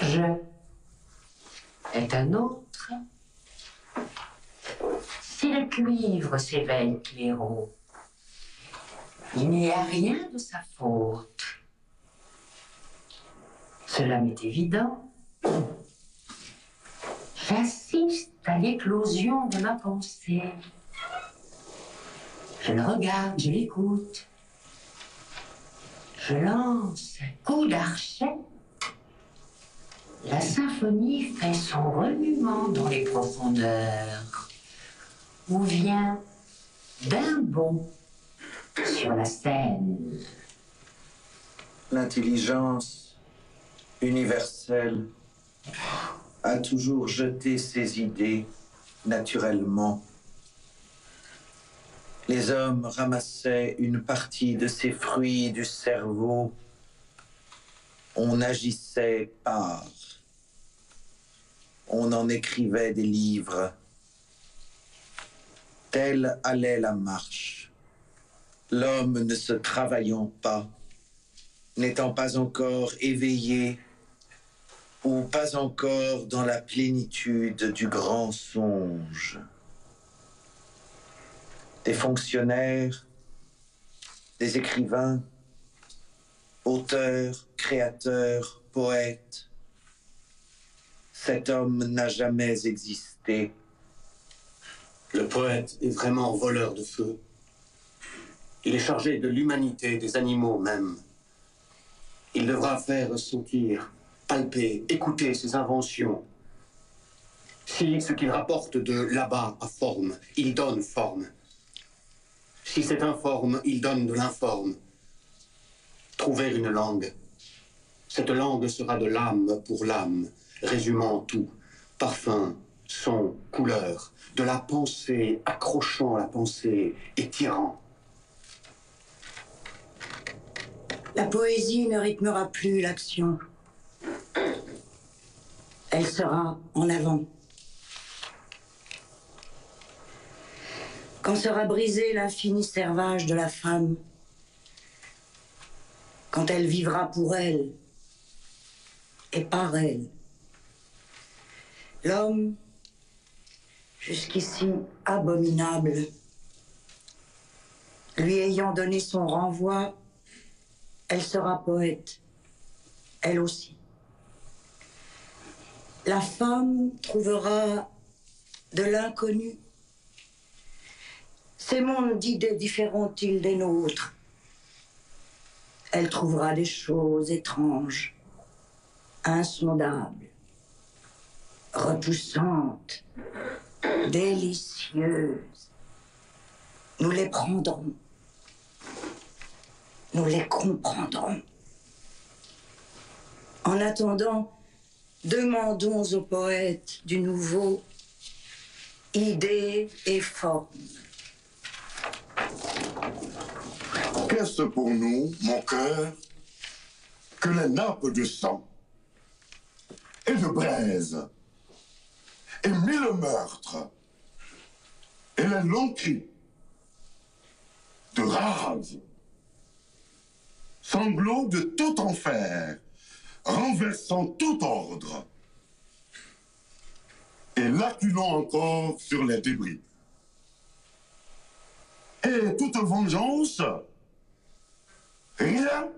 Je est un autre. Si le cuivre s'éveille clairon, il n'y a rien de sa faute. Cela m'est évident. J'assiste à l'éclosion de ma pensée. Je le regarde, je l'écoute. Je lance un coup d'archet. La symphonie fait son remuement dans les profondeurs, ou vient d'un bond sur la scène. L'intelligence universelle a toujours jeté ses idées naturellement. Les hommes ramassaient une partie de ces fruits du cerveau. On agissait par. On en écrivait des livres. Telle allait la marche. L'homme ne se travaillant pas, n'étant pas encore éveillé ou pas encore dans la plénitude du grand songe. Des fonctionnaires, des écrivains, auteurs, créateurs, poètes. Cet homme n'a jamais existé. Le poète est vraiment voleur de feu. Il est chargé de l'humanité des animaux même. Il devra faire sentir, palper, écouter ses inventions. Si ce qu'il rapporte de là-bas a forme, il donne forme. Si c'est informe, il donne de l'informe. Trouver une langue. Cette langue sera de l'âme pour l'âme, résumant tout. Parfum, son, couleur, de la pensée, accrochant la pensée et tirant. La poésie ne rythmera plus l'action. Elle sera en avant. Quand sera brisé l'infini servage de la femme, quand elle vivra pour elle et par elle, l'homme, jusqu'ici abominable, lui ayant donné son renvoi, elle sera poète, elle aussi. La femme trouvera de l'inconnu. Ces mondes d'idées différents-ils des nôtres? Elle trouvera des choses étranges, insondables, repoussantes, délicieuses. Nous les prendrons. Nous les comprendrons. En attendant, demandons aux poètes du nouveau idées et formes. Qu'est-ce pour nous, mon cœur, que les nappes de sang et de braise et mille meurtres et les longs cris de rage, sanglots de tout enfer, renversant tout ordre et l'acculant encore sur les débris. Et toute vengeance, rien.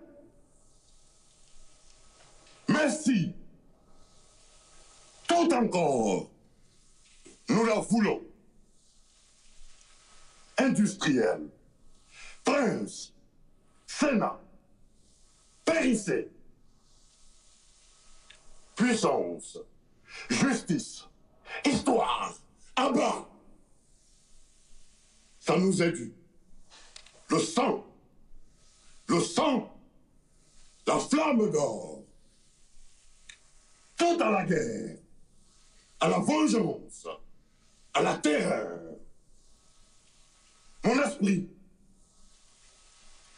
Mais si, tout encore, nous la voulons. Industriels, princes, sénat, périssés, puissance, justice, histoire, abat. Ça nous est dû. Le sang, la flamme d'or. Tout à la guerre, à la vengeance, à la terreur. Mon esprit,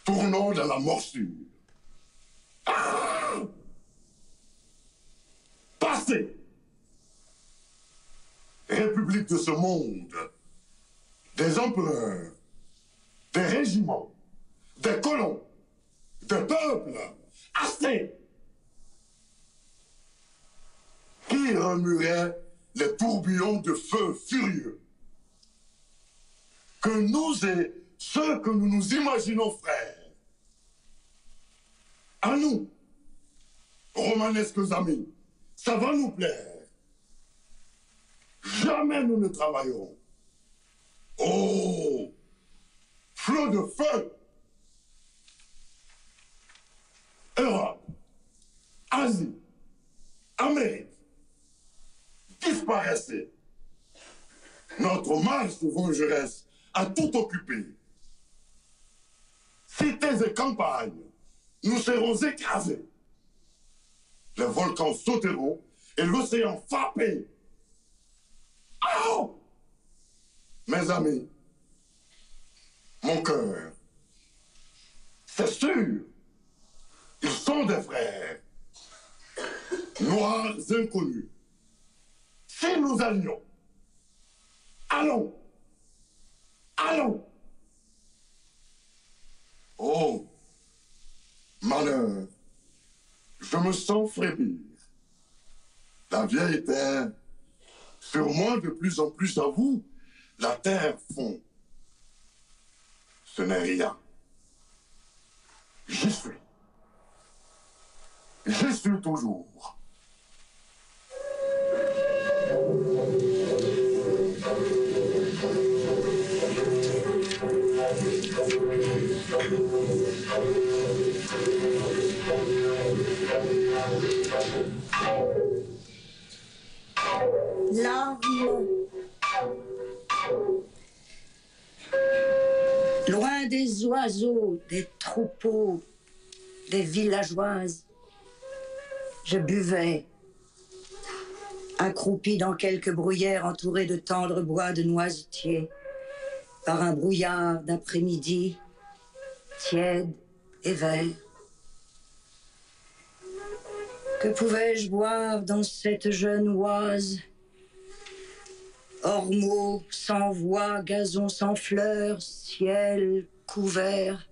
tournant dans la morsure. Ah! Passez! République de ce monde, des empereurs, des régiments, des colons, des peuples, assez! qui remuerait les tourbillons de feu furieux. Que nous et ceux que nous nous imaginons frères, à nous, romanesques amis, ça va nous plaire. Jamais nous ne travaillerons. Oh, flot de feu! Europe, Asie, Amérique, disparaissez. Notre marche de vengeresse a tout occupé. Cités et campagnes, nous serons écrasés. Les volcans sauteront et l'océan frappé. Oh! Mes amis, mon cœur, c'est sûr, ils sont des frères, noirs inconnus. Si nous allions, allons, allons. Oh, malheur, je me sens frémir. La vieille terre, sur moi de plus en plus à vous, la terre fond. Ce n'est rien. J'y suis. J'y suis toujours. Larmes. Loin des oiseaux, des troupeaux, des villageoises, je buvais, accroupi dans quelques bruyères entourées de tendres bois de noisetiers, par un brouillard d'après-midi, tiède et vert. Que pouvais-je boire dans cette jeune oise? Ormeaux sans voix, gazon sans fleurs, ciel couvert.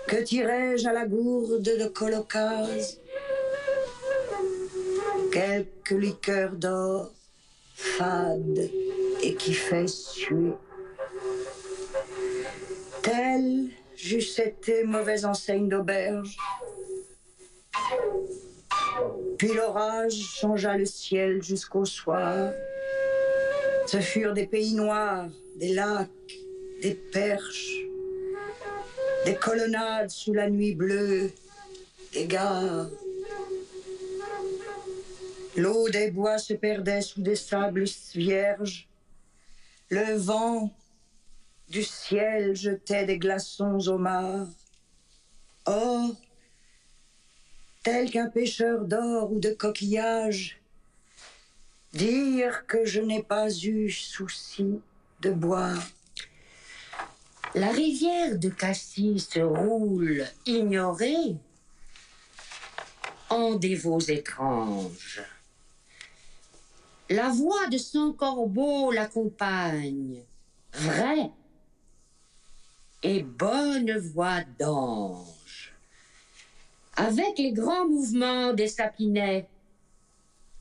Que tirais-je à la gourde de Colocasse? Quelques liqueurs d'or, fade et qui fait suer. Telle j'eusse été mauvaise enseigne d'auberge. Puis l'orage changea le ciel jusqu'au soir. Ce furent des pays noirs, des lacs, des perches, des colonnades sous la nuit bleue, des gares. L'eau des bois se perdait sous des sables vierges. Le vent du ciel jetait des glaçons aux mares. Or, tel qu'un pêcheur d'or ou de coquillages, dire que je n'ai pas eu souci de boire. La rivière de Cassis se roule, ignorée, en des veaux étranges. La voix de son corbeau l'accompagne, vraie et bonne voix d'ange, avec les grands mouvements des sapinets,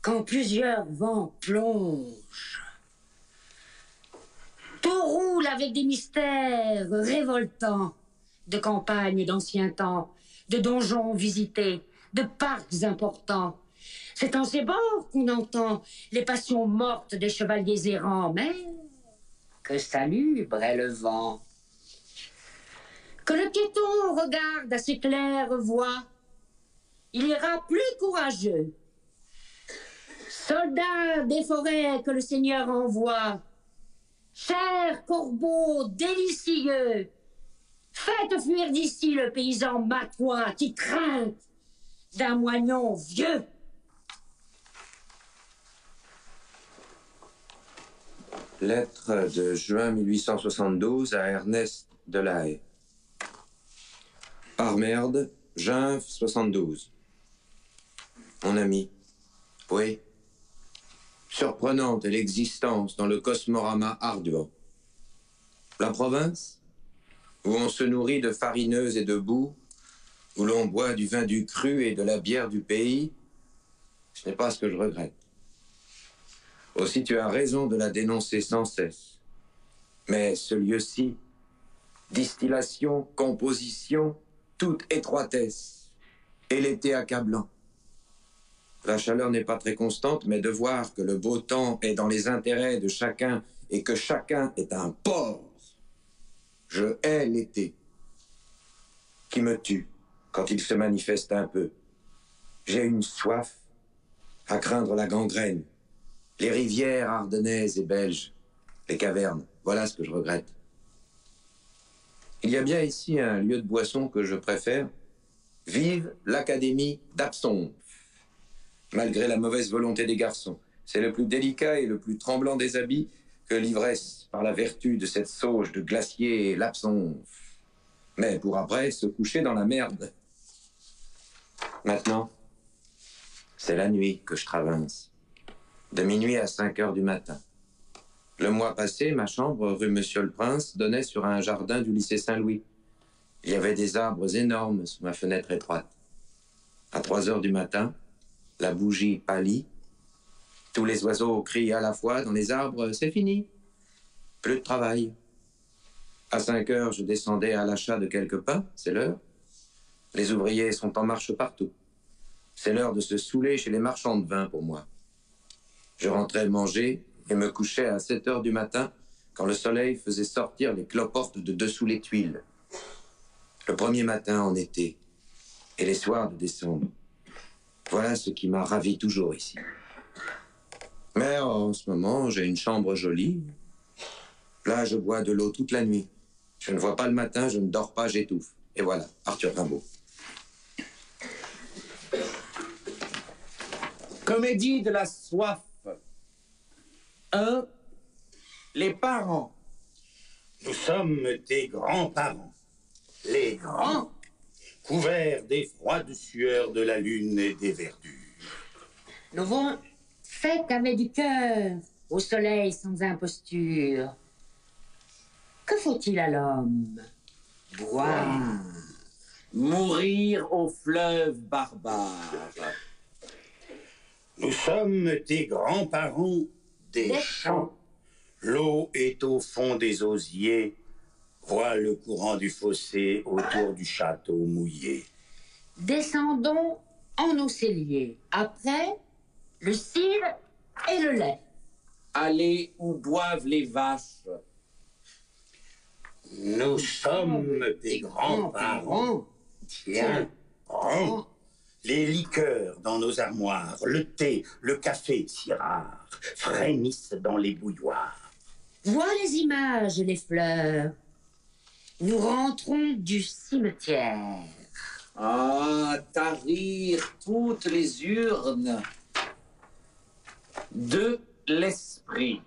quand plusieurs vents plongent. Tout roule avec des mystères révoltants, de campagnes d'anciens temps, de donjons visités, de parcs importants. C'est en ces bords qu'on entend les passions mortes des chevaliers errants, mais que salubre est le vent. Que le piéton regarde à ses claires voies, il ira plus courageux. Soldats des forêts que le Seigneur envoie, chers corbeaux délicieux, faites fuir d'ici le paysan matois qui craint d'un moignon vieux. Lettre de juin 1872 à Ernest Delahaye. Armerde, juin 72. Mon ami, oui. Surprenante est l'existence dans le cosmorama ardent. La province, où on se nourrit de farineuses et de boue, où l'on boit du vin du cru et de la bière du pays, Ce n'est pas ce que je regrette. Aussi, tu as raison de la dénoncer sans cesse. Mais ce lieu-ci, distillation, composition, toute étroitesse, et l'été accablant. La chaleur n'est pas très constante, mais de voir que le beau temps est dans les intérêts de chacun et que chacun est un porc. Je hais l'été, qui me tue quand il se manifeste un peu. J'ai une soif à craindre la gangrène. Les rivières ardennaises et belges, les cavernes, voilà ce que je regrette. Il y a bien ici un lieu de boisson que je préfère. Vive l'Académie d'Absinthe. Malgré la mauvaise volonté des garçons, c'est le plus délicat et le plus tremblant des habits que l'ivresse par la vertu de cette sauge de glacier et l'absinthe. Mais pour après se coucher dans la merde. Maintenant, c'est la nuit que je travince. De minuit à 5 heures du matin. Le mois passé, ma chambre, rue Monsieur-le-Prince, donnait sur un jardin du lycée Saint-Louis. Il y avait des arbres énormes sous ma fenêtre étroite. À 3 heures du matin, la bougie pâlit. Tous les oiseaux crient à la fois dans les arbres, c'est fini. Plus de travail. À 5 heures, je descendais à l'achat de quelques pains, c'est l'heure. Les ouvriers sont en marche partout. C'est l'heure de se saouler chez les marchands de vin pour moi. Je rentrais manger et me couchais à 7 heures du matin quand le soleil faisait sortir les cloportes de dessous les tuiles. Le premier matin en été et les soirs de décembre. Voilà ce qui m'a ravi toujours ici. Mais en ce moment, j'ai une chambre jolie. Là, je bois de l'eau toute la nuit. Je ne vois pas le matin, je ne dors pas, j'étouffe. Et voilà, Arthur Rimbaud. Comédie de la soif. 1. Les parents. Nous sommes tes grands-parents, les grands, couverts des froides sueurs de la lune et des verdures. Nous avons fait avec du cœur, au soleil sans imposture. Que faut-il à l'homme? Boire. Mourir au fleuve barbare. Nous sommes tes grands-parents des champs. L'eau est au fond des osiers. Vois le courant du fossé autour du château mouillé. Descendons en nos celliers. Après, le cidre et le lait. Allez où boivent les vaches. Nous sommes tes grands-parents. Tiens, prends. Les liqueurs dans nos armoires, le thé, le café si rare, frémissent dans les bouilloires. Vois les images et les fleurs. Nous rentrons du cimetière. Ah, tarir toutes les urnes de l'esprit.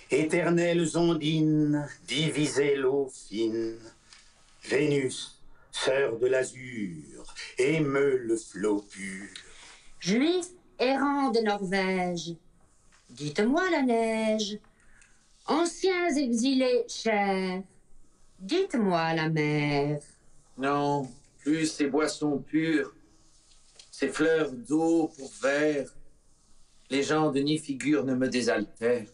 Éternelles ondines, divisez l'eau fine. Vénus, sœur de l'azur, émeut le flot pur. Juifs errants de Norvège, dites-moi la neige. Anciens exilés chers, dites-moi la mer. Non, plus ces boissons pures, ces fleurs d'eau pour verre, les gens de ni figure ne me désaltèrent.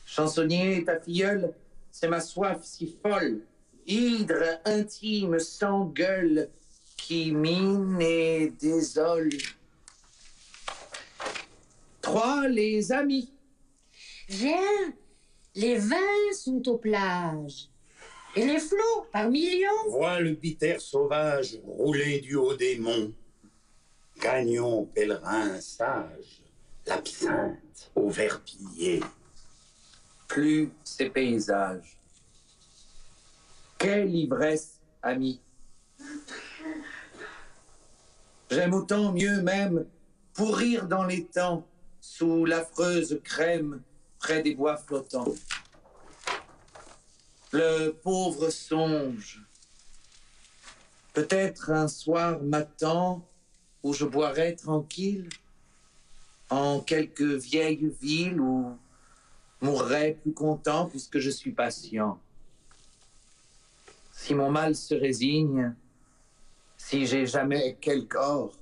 Chansonnier, ta filleule, c'est ma soif si folle, hydre intime sans gueule, qui mine et désole. 3, les amis. Viens, les vins sont aux plages, et les flots par millions. Vois le bitter sauvage rouler du haut des monts. Gagnons, pèlerins sages, l'absinthe au verre pillé. Plus ces paysages. Quelle ivresse, ami. J'aime autant mieux même pourrir dans les temps sous l'affreuse crème près des bois flottants. Le pauvre songe. Peut-être un soir m'attend où je boirai tranquille en quelque vieille ville où mourrai plus content puisque je suis patient. Si mon mal se résigne, si j'ai jamais quelque or,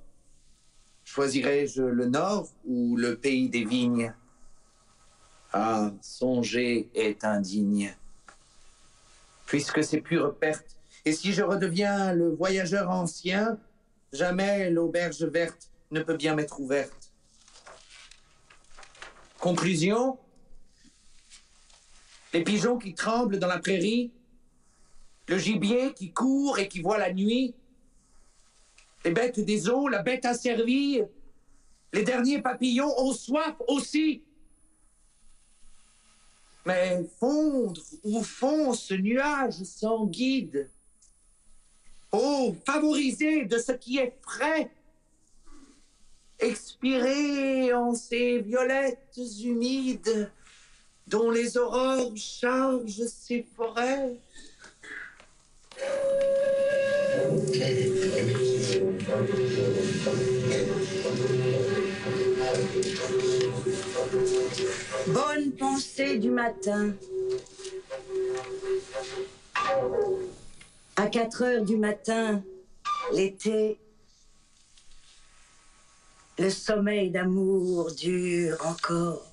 Choisirais-je le nord ou le pays des vignes? Ah, songer est indigne. Puisque c'est pure perte, et si je redeviens le voyageur ancien, jamais l'auberge verte ne peut bien m'être ouverte. Conclusion? Les pigeons qui tremblent dans la prairie, le gibier qui court et qui voit la nuit, les bêtes des eaux, la bête asservie, les derniers papillons ont soif aussi. Mais fondre où fond ce nuage sans guide? Oh, favoriser de ce qui est frais, expirer en ces violettes humides dont les aurores chargent ces forêts. Bonne pensée du matin. À 4 heures du matin, l'été, le sommeil d'amour dure encore.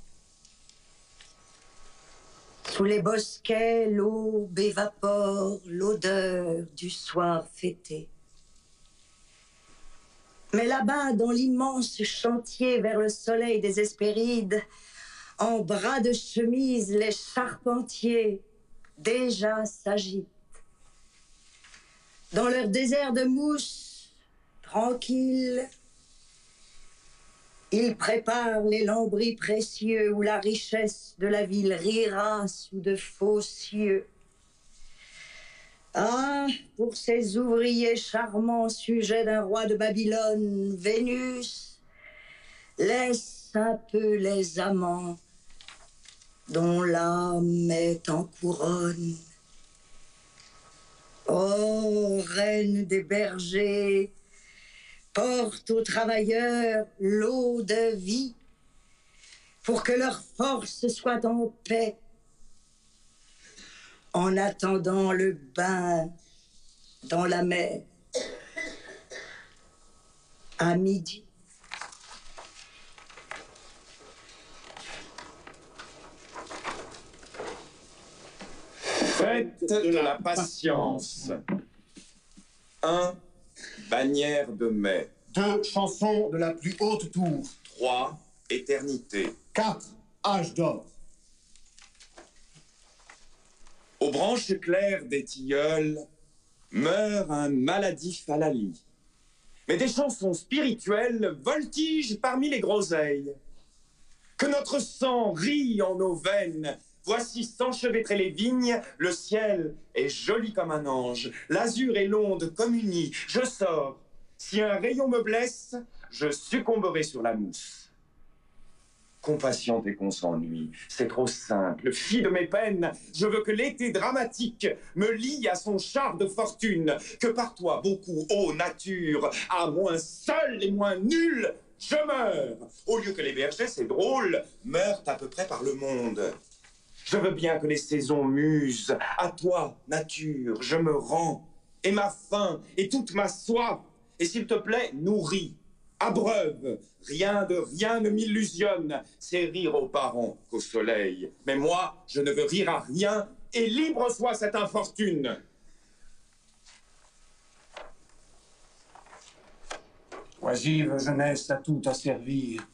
Sous les bosquets, l'aube évapore l'odeur du soir fêté. Mais là-bas, dans l'immense chantier vers le soleil des Hespérides, en bras de chemise, les charpentiers déjà s'agitent. Dans leur désert de mousse, tranquille, ils préparent les lambris précieux où la richesse de la ville rira sous de faux cieux. Ah, pour ces ouvriers charmants, sujets d'un roi de Babylone, Vénus laisse un peu les amants dont l'âme est en couronne. Oh, reine des bergers, porte aux travailleurs l'eau de vie pour que leur force soit en paix en attendant le bain dans la mer à midi. Fête de la patience. 1. Bannière de mai. 2. Chansons de la plus haute tour. 3. Éternité. 4. Âge d'or. Aux branches claires des tilleuls meurt un maladif à la lie. Mais des chansons spirituelles voltigent parmi les groseilles. Que notre sang rit en nos veines. Voici s'enchevêtrer les vignes, le ciel est joli comme un ange, l'azur et l'onde communient. Je sors. Si un rayon me blesse, je succomberai sur la mousse. Compassion et qu'on s'ennuie, c'est trop simple. Fille de mes peines, je veux que l'été dramatique me lie à son char de fortune. Que par toi, beaucoup, ô nature, à moins seul et moins nul, je meurs. Au lieu que les bergers, c'est drôle, meurent à peu près par le monde. Je veux bien que les saisons musent. À toi, nature, je me rends. Et ma faim, et toute ma soif. Et s'il te plaît, nourris. Abreuve. Rien de rien ne m'illusionne. C'est rire aux parents qu'au soleil. Mais moi, je ne veux rire à rien. Et libre soit cette infortune. Oisive jeunesse a tout à servir.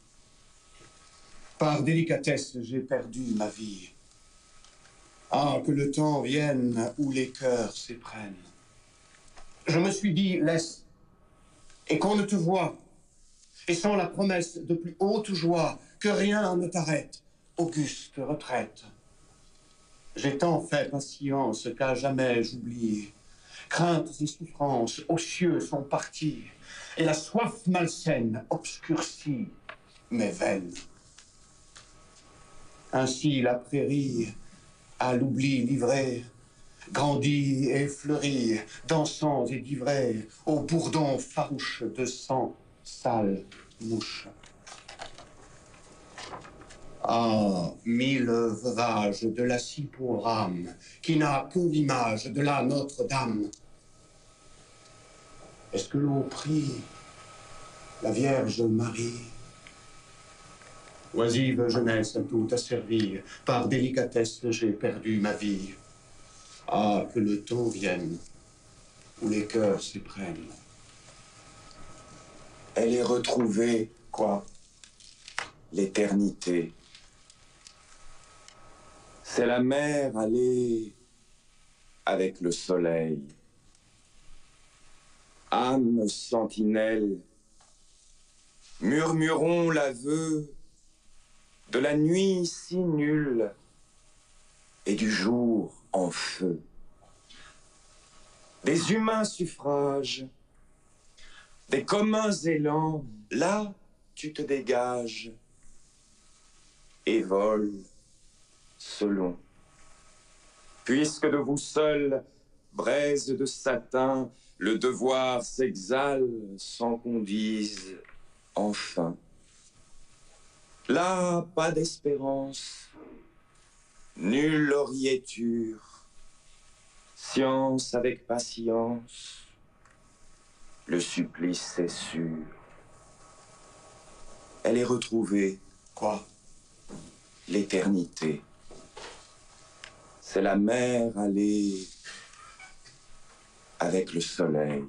Par délicatesse, j'ai perdu ma vie. Ah, que le temps vienne où les cœurs s'éprennent. Je me suis dit, laisse, et qu'on ne te voie, et sans la promesse de plus haute joie, que rien ne t'arrête, auguste retraite. J'ai tant fait patience qu'à jamais j'oublie. Craintes et souffrances aux cieux sont parties, et la soif malsaine obscurcit mes veines. Ainsi la prairie, à l'oubli livré, grandit et fleurit, dansant et givré, au bourdon farouche de sang, sale mouche. Ah, 1000 veuvages de la si pauvre âme, qui n'a que l'image de la Notre-Dame. Est-ce que l'on prie La Vierge Marie, oisive jeunesse tout asservie, par délicatesse j'ai perdu ma vie. Ah, que le temps vienne où les cœurs s'éprennent. Elle est retrouvée, Quoi? l'éternité. C'est la mer allée avec le soleil. Âme sentinelle, murmurons l'aveu de la nuit si nulle et du jour en feu. Des humains suffrages, des communs élans, là tu te dégages et voles selon. Puisque de vous seul, braise de satin, le devoir s'exhale sans qu'on dise enfin. Là, pas d'espérance, nulle lauriéture, science avec patience, le supplice est sûr. Elle est retrouvée. Quoi? L'éternité. C'est la mer allée avec le soleil.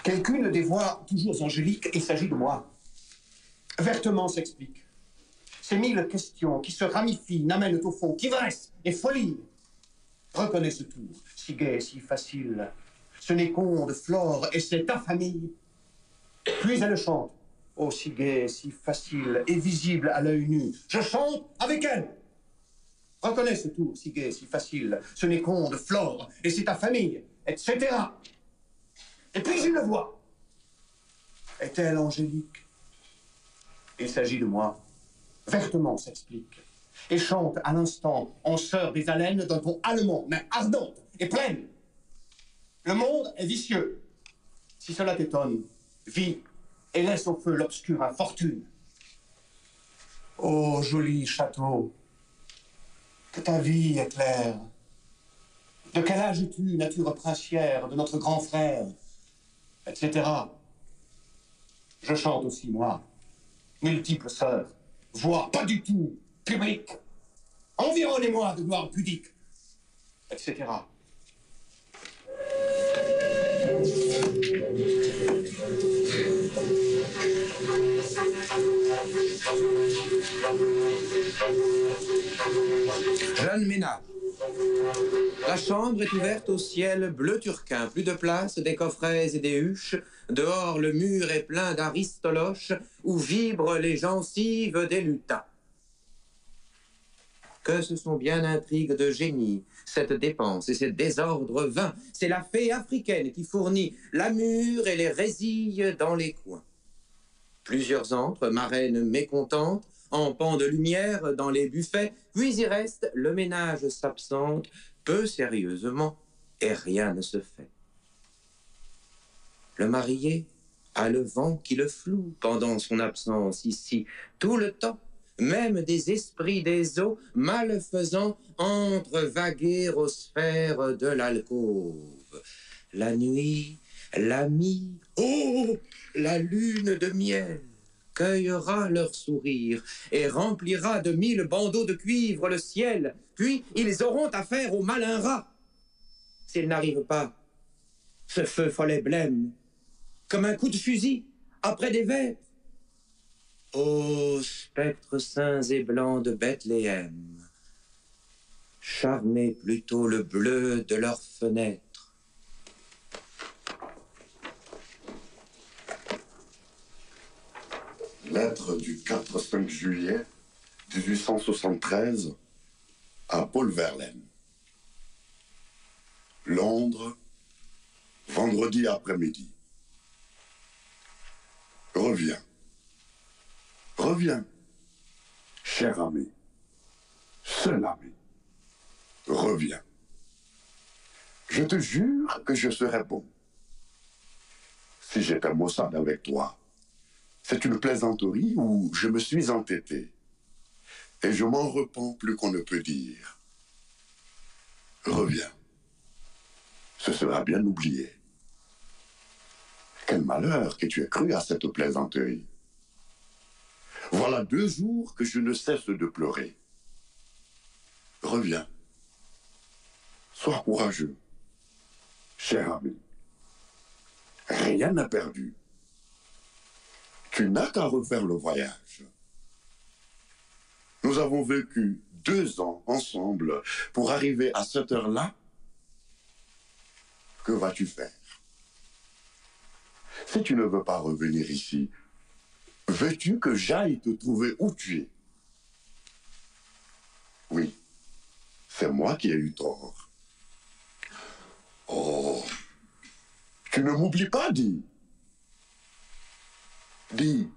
Quelqu'une des voix toujours angéliques, il s'agit de moi. Vertement s'explique. Ces 1000 questions qui se ramifient, n'amènent au fond qu'ivresse et folie. Reconnais ce tour, si gai, si facile. Ce n'est qu'onde, flore, et c'est ta famille. Puis elle chante, oh si gai, si facile, et visible à l'œil nu. Je chante avec elle. Reconnais ce tour, si gai, si facile. Ce n'est qu'onde, flore, et c'est ta famille, etc. Et puis une voix. Est-elle angélique? Il s'agit de moi. Vertement s'explique. Et chante à l'instant, en sœur des haleines, d'un ton allemand, mais ardente et pleine. Le monde est vicieux. Si cela t'étonne, vis et laisse au feu l'obscure infortune. Ô joli château, que ta vie éclaire. De quel âge es-tu, nature princière de notre grand frère, etc. Je chante aussi, moi, multiples sœurs, voix pas du tout publique. Environnez-moi de gloire pudique, etc. Jeune ménage. La chambre est ouverte au ciel bleu turquin. Plus de place, des coffrets et des huches. Dehors, le mur est plein d'aristoloches où vibrent les gencives des lutins. Que ce sont bien intrigues de génie, cette dépense et ce désordre vain. C'est la fée africaine qui fournit la mûre et les résilles dans les coins. Plusieurs entrent, marraines mécontentes, en pan de lumière dans les buffets, puis y reste, le ménage s'absente, peu sérieusement, et rien ne se fait. Le marié a le vent qui le floue pendant son absence ici, tout le temps. Même des esprits des eaux, malfaisants, entrent vaguer aux sphères de l'alcôve. La nuit, l'ami, oh, la lune de miel, cueillera leur sourire et remplira de 1000 bandeaux de cuivre le ciel. Puis ils auront affaire au malin rat. S'il n'arrive pas, ce feu follet blême, comme un coup de fusil après des vêpres. Ô spectres saints et blancs de Bethléem, charmez plutôt le bleu de leurs fenêtres. Lettre du 4-5 juillet 1873 à Paul Verlaine. Londres, vendredi après-midi. Reviens. Reviens, cher ami, seul ami. Reviens. Je te jure que je serai bon. Si j'étais maussade avec toi, c'est une plaisanterie où je me suis entêté. Et je m'en repens plus qu'on ne peut dire. Reviens. Ce sera bien oublié. Quel malheur que tu aies cru à cette plaisanterie. Voilà 2 jours que je ne cesse de pleurer. Reviens. Sois courageux, cher ami. Rien n'a perdu. Tu n'as qu'à refaire le voyage. Nous avons vécu 2 ans ensemble pour arriver à cette heure-là. Que vas-tu faire? Si tu ne veux pas revenir ici, veux-tu que j'aille te trouver où tu es? Oui, c'est moi qui ai eu tort. Oh, tu ne m'oublies pas, dis. Dis,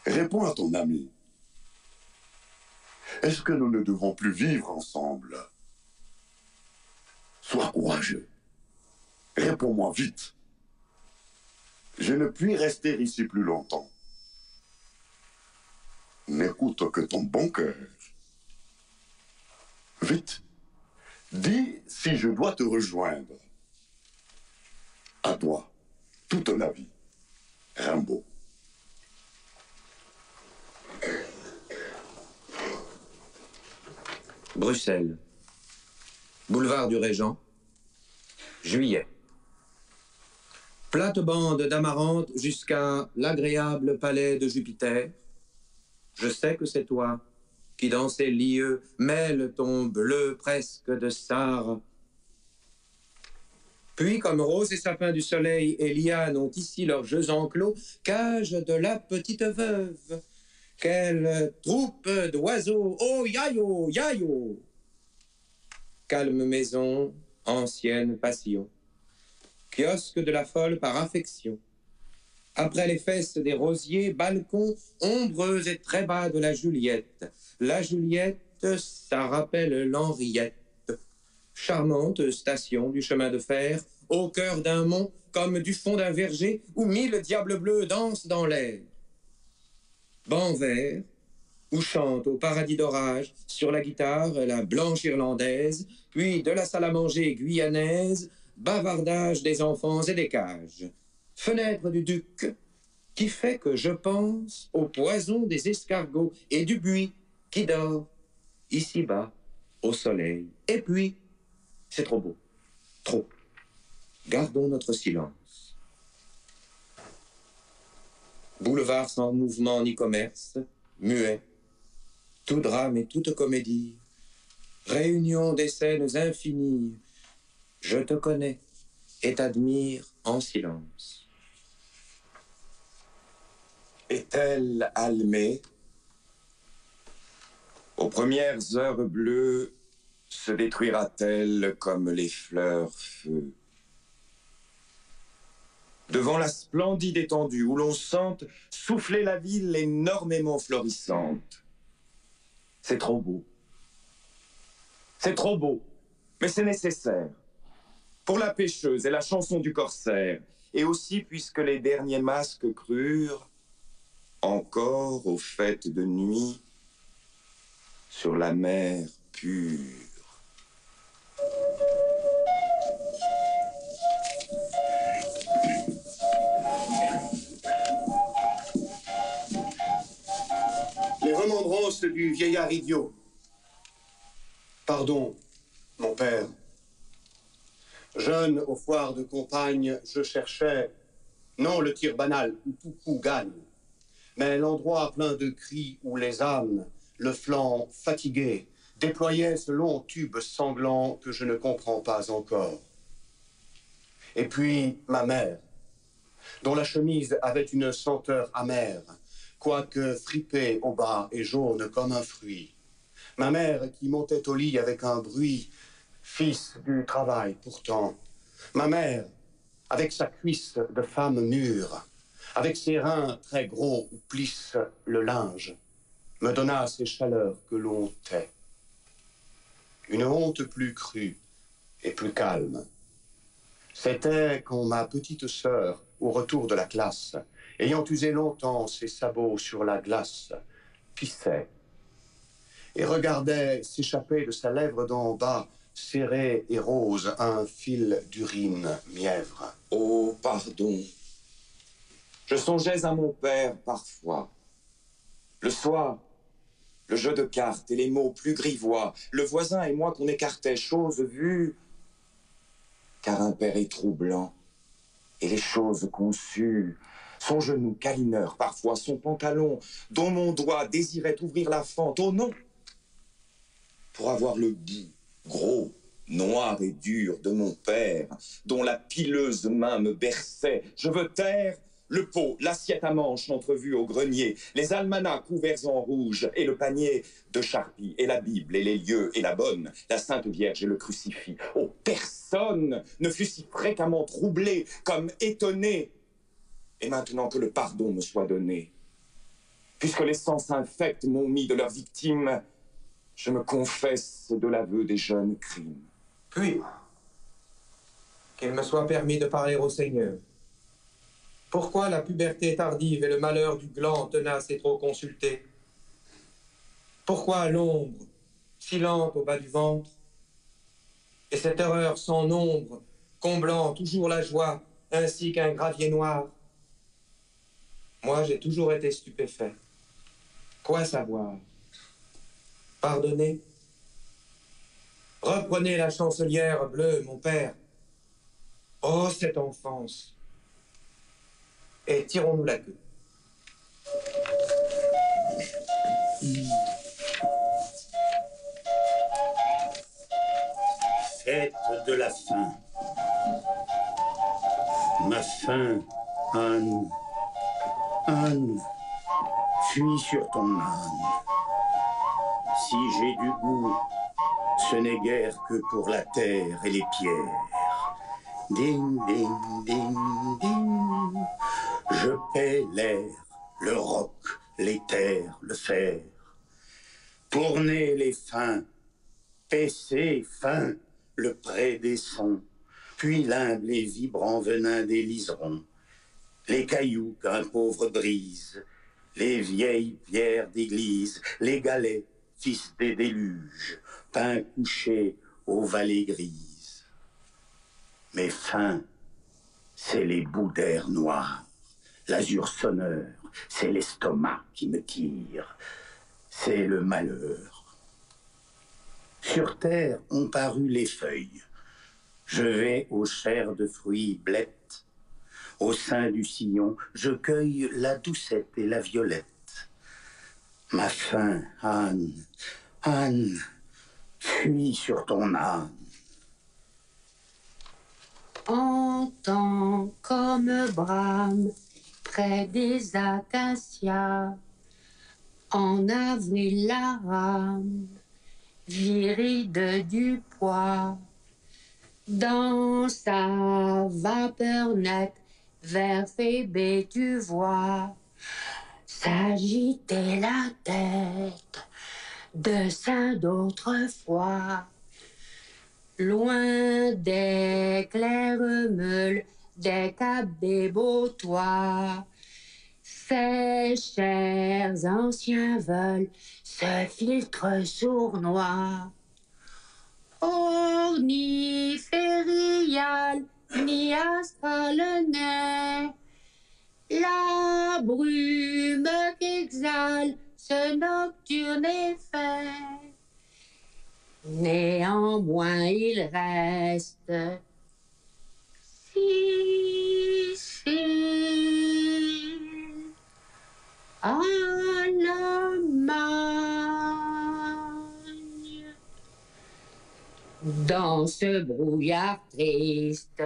réponds à ton ami. Est-ce que nous ne devons plus vivre ensemble? Sois courageux. Réponds-moi vite. Je ne puis rester ici plus longtemps. N'écoute que ton bon cœur. Vite, dis si je dois te rejoindre. À toi, toute la vie. Rimbaud. Bruxelles. Boulevard du Régent. Juillet. Plate-bande d'Amarante jusqu'à l'agréable palais de Jupiter. Je sais que c'est toi qui dans ces lieux mêle ton bleu presque de star. Puis, comme rose et sapin du soleil et liane ont ici leurs jeux enclos, cage de la petite veuve. Quelle troupe d'oiseaux, oh yayo, yayo. Calme maison, ancienne passion. Kiosque de la folle par affection. Après les fesses des rosiers, balcon ombreux et très bas de la Juliette. La Juliette, ça rappelle l'Henriette. Charmante station du chemin de fer, au cœur d'un mont, comme du fond d'un verger, où 1000 diables bleus dansent dans l'air. Banc vert, où chante au paradis d'orage, sur la guitare, la blanche irlandaise, puis de la salle à manger guyanaise, bavardage des enfants et des cages. Fenêtre du duc, qui fait que je pense au poison des escargots et du buis qui dort ici-bas au soleil. Et puis, c'est trop beau, trop. Gardons notre silence. Boulevard sans mouvement ni commerce, muet, tout drame et toute comédie, réunion des scènes infinies, je te connais et t'admire en silence. Est-elle Almée? Aux premières heures bleues, se détruira-t-elle comme les fleurs feu? Devant la splendide étendue où l'on sente souffler la ville énormément florissante. C'est trop beau. C'est trop beau, mais c'est nécessaire. Pour la pêcheuse et la chanson du corsaire, et aussi puisque les derniers masques crurent, encore aux fêtes de nuit, sur la mer pure. Les remontrances du vieillard idiot. Pardon, mon père. Jeune aux foires de campagne, je cherchais, non le tir banal où tout coup gagne, mais l'endroit plein de cris où les âmes, le flanc fatigué, déployaient ce long tube sanglant que je ne comprends pas encore. Et puis ma mère, dont la chemise avait une senteur amère, quoique fripée au bas et jaune comme un fruit. Ma mère qui montait au lit avec un bruit, fils du travail pourtant. Ma mère, avec sa cuisse de femme mûre, avec ses reins très gros où plisse le linge, me donna ces chaleurs que l'on tait. Une honte plus crue et plus calme. C'était quand ma petite sœur, au retour de la classe, ayant usé longtemps ses sabots sur la glace, pissait et regardait s'échapper de sa lèvre d'en bas serré et rose, un fil d'urine mièvre. Oh, pardon. Je songeais à mon père parfois. Le soir, le jeu de cartes et les mots plus grivois, le voisin et moi qu'on écartait, chose vue, car un père est troublant, et les choses conçues, son genou câlineur parfois, son pantalon, dont mon doigt désirait ouvrir la fente, oh non, pour avoir le bout gros, noir et dur de mon père, dont la pileuse main me berçait, je veux taire le pot, l'assiette à manches entrevue au grenier, les almanachs couverts en rouge, et le panier de charpie, et la Bible, et les lieux, et la bonne, la Sainte Vierge et le crucifix. Oh, personne ne fut si fréquemment troublé comme étonné. Et maintenant que le pardon me soit donné, puisque les sens infects m'ont mis de leurs victimes, je me confesse de l'aveu des jeunes crimes. Puis, qu'il me soit permis de parler au Seigneur. Pourquoi la puberté tardive et le malheur du gland tenace et trop consulté? Pourquoi l'ombre, si lente au bas du ventre? Et cette horreur sans nombre, comblant toujours la joie, ainsi qu'un gravier noir? Moi, j'ai toujours été stupéfait. Quoi savoir? Pardonnez. Reprenez la chancelière bleue, mon père. Oh, cette enfance! Et tirons-nous la queue. Fête de la faim. Ma faim, Anne. Anne, fuis sur ton âne. Si j'ai du goût, ce n'est guère que pour la terre et les pierres. Ding, ding, ding, ding. Je paie l'air, le roc, les terres, le fer. Tournez les fins, paissez fin, le pré des sons, puis l'humble et vibrant venin des liserons. Les cailloux qu'un pauvre brise, les vieilles pierres d'église, les galets, fils des déluges, pins couchés aux vallées grises. Mes fins, c'est les bouts d'air noirs, l'azur sonneur, c'est l'estomac qui me tire, c'est le malheur. Sur terre ont paru les feuilles, je vais aux chairs de fruits blettes. Au sein du sillon, je cueille la doucette et la violette. Ma faim, Anne, Anne, fuis sur ton âne. Entends comme brame près des acacias, en avril la rame, viride du pois, dans sa vapeur nette, vers Phébé tu vois s'agiter la tête de saints d'autrefois. Loin des clairs meules, des cabébotois, ces chers anciens veulent ce filtre sournois. Orniférial, ni astral n'est, la brume qu'exhale ce nocturne effet. Néanmoins, il reste Sicile à l'Allemagne. Dans ce brouillard triste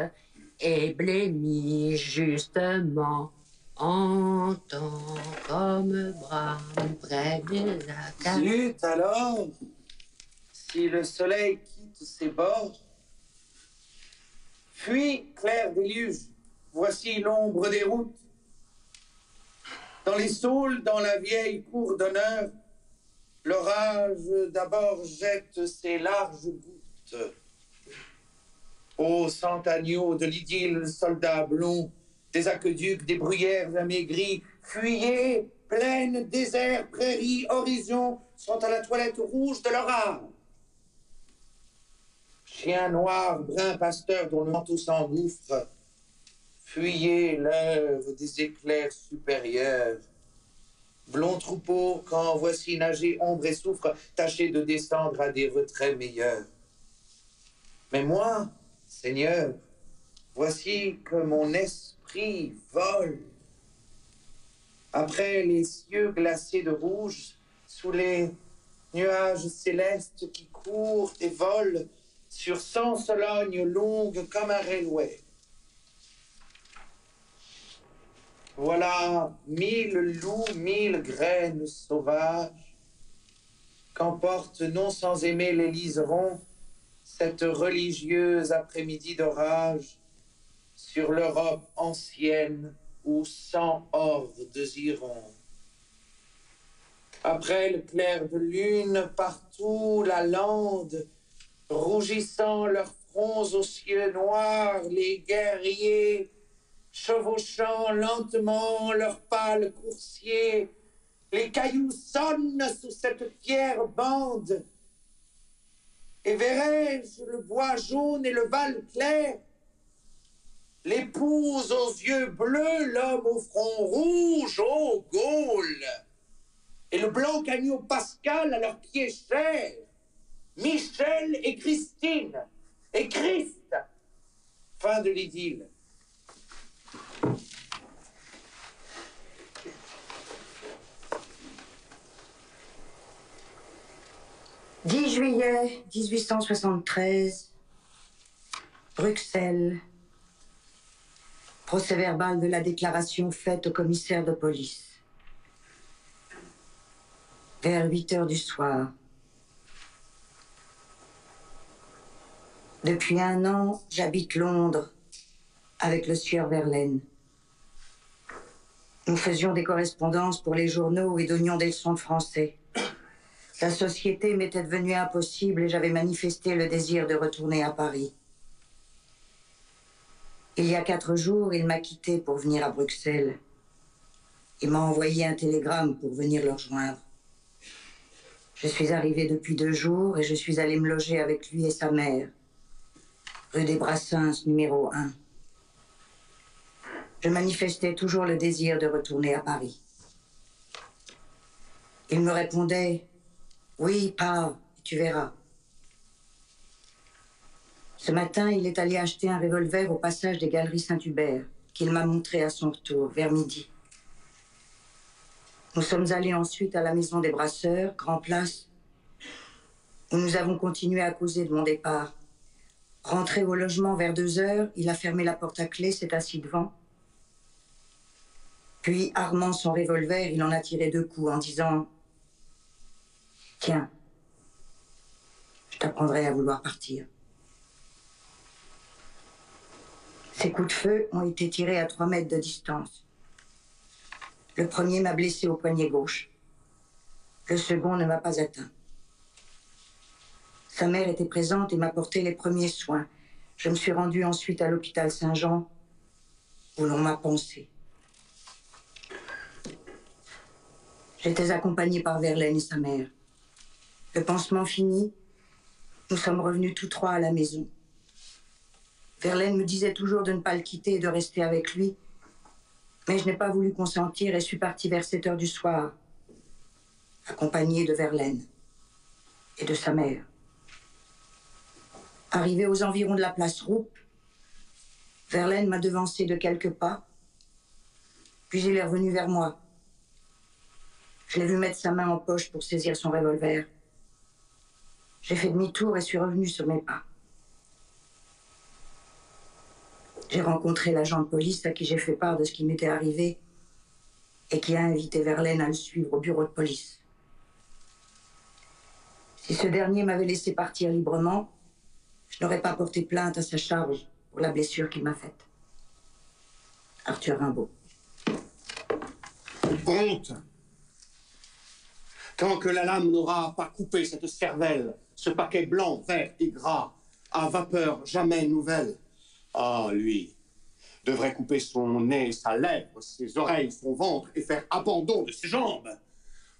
et blêmi justement, entend comme brame près de la cave. Zut alors, si le soleil quitte ses bords, fuis, clair déluge, voici l'ombre des routes. Dans les saules, dans la vieille cour d'honneur, l'orage d'abord jette ses larges gouttes. Ô cent agneaux de l'idylle, soldats blonds, des aqueducs, des bruyères amaigries, fuyez, plaines, déserts, prairies, horizons, sont à la toilette rouge de l'orage. Chien noir, brun pasteur dont le manteau s'engouffre, fuyez l'heure des éclairs supérieurs. Blond troupeau, quand voici nager ombre et souffre, tâchez de descendre à des retraits meilleurs. Mais moi, Seigneur, voici que mon esprit vole. Après les cieux glacés de rouge, sous les nuages célestes qui courent et volent, sur 100 solognes longues comme un railway. Voilà 1000 loups, 1000 graines sauvages, qu'emporte non sans aimer les liserons cette religieuse après-midi d'orage sur l'Europe ancienne où 100 hordes iront. Après le clair de lune, partout la lande, rougissant leurs fronts aux cieux noirs, les guerriers, chevauchant lentement leurs pâles coursiers, les cailloux sonnent sous cette pierre bande. Et verrai-je le bois jaune et le val clair, l'épouse aux yeux bleus, l'homme au front rouge, ô Gaulle, et le blanc agneau pascal à leurs pieds chers, Michel et Christine, et Christ. Fin de l'idylle. « 10 juillet 1873, Bruxelles. Procès-verbal de la déclaration faite au commissaire de police. Vers 8 heures du soir. Depuis 1 an, j'habite Londres avec le sieur Verlaine. Nous faisions des correspondances pour les journaux et donnions des leçons de français. La société m'était devenue impossible et j'avais manifesté le désir de retourner à Paris. Il y a 4 jours, il m'a quitté pour venir à Bruxelles. Il m'a envoyé un télégramme pour venir le rejoindre. Je suis arrivée depuis 2 jours et je suis allée me loger avec lui et sa mère, rue des Brassens, numéro 1. Je manifestais toujours le désir de retourner à Paris. Il me répondait « Oui, pars, tu verras ». Ce matin, il est allé acheter un revolver au passage des Galeries Saint-Hubert, qu'il m'a montré à son retour, vers midi. Nous sommes allés ensuite à la maison des Brasseurs, Grand Place, où nous avons continué à causer de mon départ. Rentré au logement vers 2 heures, il a fermé la porte à clé, s'est assis devant. Puis, armant son revolver, il en a tiré 2 coups en disant « Tiens, je t'apprendrai à vouloir partir ». Ces coups de feu ont été tirés à 3 mètres de distance. Le premier m'a blessé au poignet gauche. Le second ne m'a pas atteint. Sa mère était présente et m'a porté les premiers soins. Je me suis rendue ensuite à l'hôpital Saint-Jean, où l'on m'a pansé. J'étais accompagnée par Verlaine et sa mère. Le pansement fini, nous sommes revenus tous 3 à la maison. Verlaine me disait toujours de ne pas le quitter et de rester avec lui, mais je n'ai pas voulu consentir et suis partie vers 7 heures du soir, accompagnée de Verlaine et de sa mère. Arrivé aux environs de la place Roupe, Verlaine m'a devancé de quelques pas, puis il est revenu vers moi. Je l'ai vu mettre sa main en poche pour saisir son revolver. J'ai fait demi-tour et suis revenue sur mes pas. J'ai rencontré l'agent de police à qui j'ai fait part de ce qui m'était arrivé et qui a invité Verlaine à le suivre au bureau de police. Si ce dernier m'avait laissé partir librement, je n'aurais pas porté plainte à sa charge pour la blessure qu'il m'a faite. Arthur Rimbaud. Honte! Tant que la lame n'aura pas coupé cette cervelle, ce paquet blanc, vert et gras, à vapeur jamais nouvelle, ah, lui, devrait couper son nez, sa lèvre, ses oreilles, son ventre et faire abandon de ses jambes.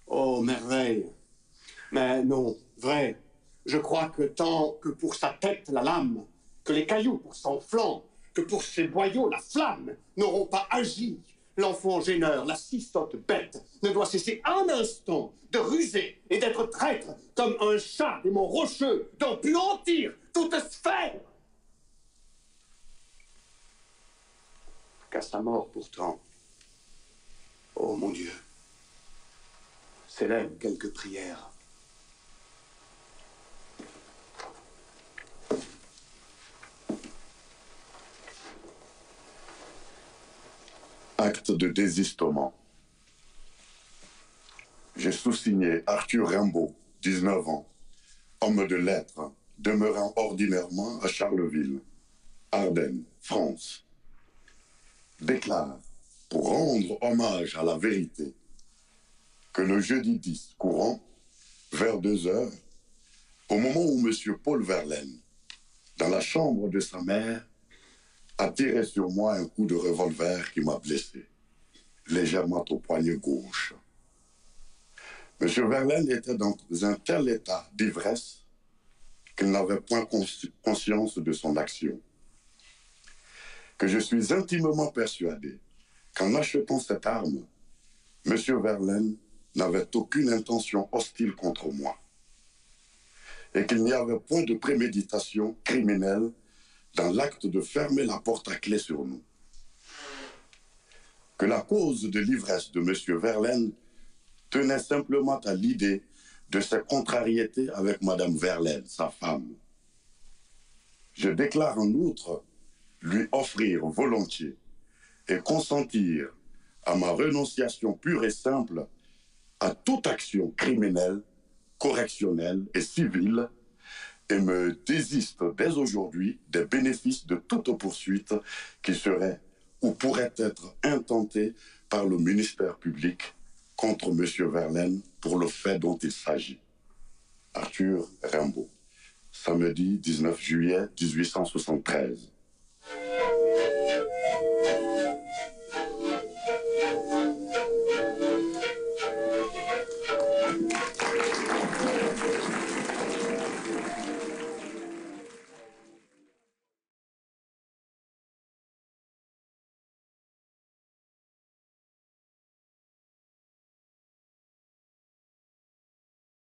Oh, merveille! Mais non, vrai, Je crois que tant que pour sa tête la lame, que les cailloux pour son flanc, que pour ses boyaux la flamme n'auront pas agi, l'enfant gêneur, la si sotte bête, ne doit cesser un instant de ruser et d'être traître comme un chat des monts rocheux dont put mentir toute sphère. Qu'à sa mort pourtant, oh mon Dieu, s'élèvent quelques prières. Acte de désistement. J'ai sous-signé Arthur Rimbaud, 19 ans, homme de lettres, demeurant ordinairement à Charleville, Ardennes, France. Déclare, pour rendre hommage à la vérité, que le jeudi 10 courant, vers 2 heures, au moment où M. Paul Verlaine, dans la chambre de sa mère, a tiré sur moi un coup de revolver qui m'a blessé, légèrement au poignet gauche. M. Verlaine était dans un tel état d'ivresse qu'il n'avait point conscience de son action. Que je suis intimement persuadé qu'en achetant cette arme, M. Verlaine n'avait aucune intention hostile contre moi et qu'il n'y avait point de préméditation criminelle dans l'acte de fermer la porte à clé sur nous. Que la cause de l'ivresse de M. Verlaine tenait simplement à l'idée de ses contrariétés avec Mme Verlaine, sa femme. Je déclare en outre lui offrir volontiers et consentir à ma renonciation pure et simple à toute action criminelle, correctionnelle et civile, et me désiste dès aujourd'hui des bénéfices de toute poursuite qui serait ou pourrait être intentée par le ministère public contre M. Verlaine pour le fait dont il s'agit. Arthur Rimbaud, samedi 19 juillet 1873.